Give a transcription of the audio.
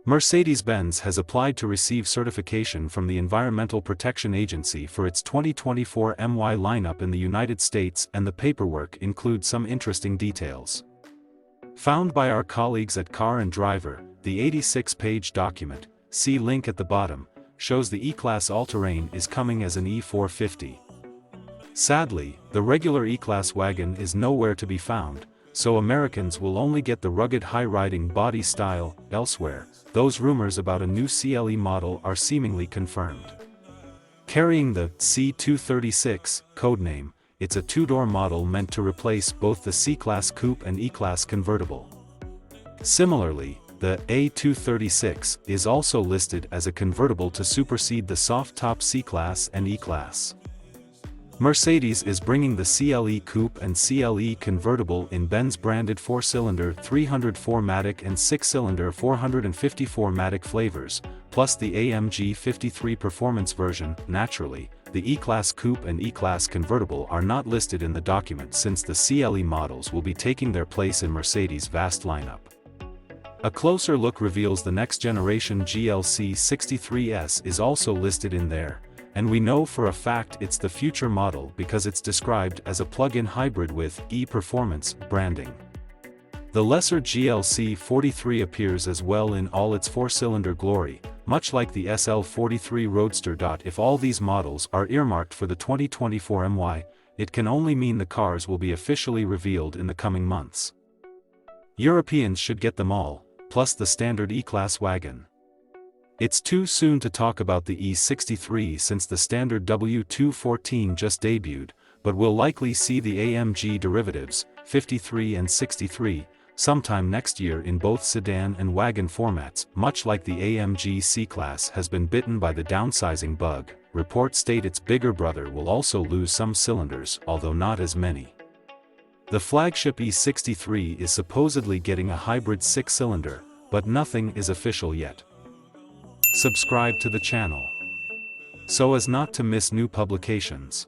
Mercedes-Benz has applied to receive certification from the Environmental Protection Agency for its 2024 MY lineup in the United States, and the paperwork includes some interesting details. Found by our colleagues at Car and Driver, the 86-page document, see link at the bottom, shows the E-Class all-terrain is coming as an E450. Sadly, the regular E-Class wagon is nowhere to be found, so Americans will only get the rugged high-riding body style. Elsewhere, those rumors about a new CLE model are seemingly confirmed. Carrying the C236 codename, it's a two-door model meant to replace both the C-Class coupe and E-Class convertible. Similarly, the A236 is also listed as a convertible to supersede the soft-top C-Class and E-Class. Mercedes is bringing the CLE Coupe and CLE Convertible in Benz-branded 4-cylinder 304-matic and 6-cylinder 454-matic flavors, plus the AMG 53 performance version. Naturally, the E-Class Coupe and E-Class Convertible are not listed in the document since the CLE models will be taking their place in Mercedes' vast lineup. A closer look reveals the next-generation GLC 63S is also listed in there, and we know for a fact it's the future model because it's described as a plug-in hybrid with E-Performance branding. The lesser GLC 43 appears as well in all its 4-cylinder glory, much like the SL43 Roadster. If all these models are earmarked for the 2024 MY, it can only mean the cars will be officially revealed in the coming months. Europeans should get them all, plus the standard E-Class wagon. It's too soon to talk about the E63 since the standard W214 just debuted, but we'll likely see the AMG derivatives, 53 and 63, sometime next year in both sedan and wagon formats. Much like the AMG C-Class has been bitten by the downsizing bug, reports state its bigger brother will also lose some cylinders, although not as many. The flagship E63 is supposedly getting a hybrid 6-cylinder, but nothing is official yet. Subscribe to the channel so as not to miss new publications.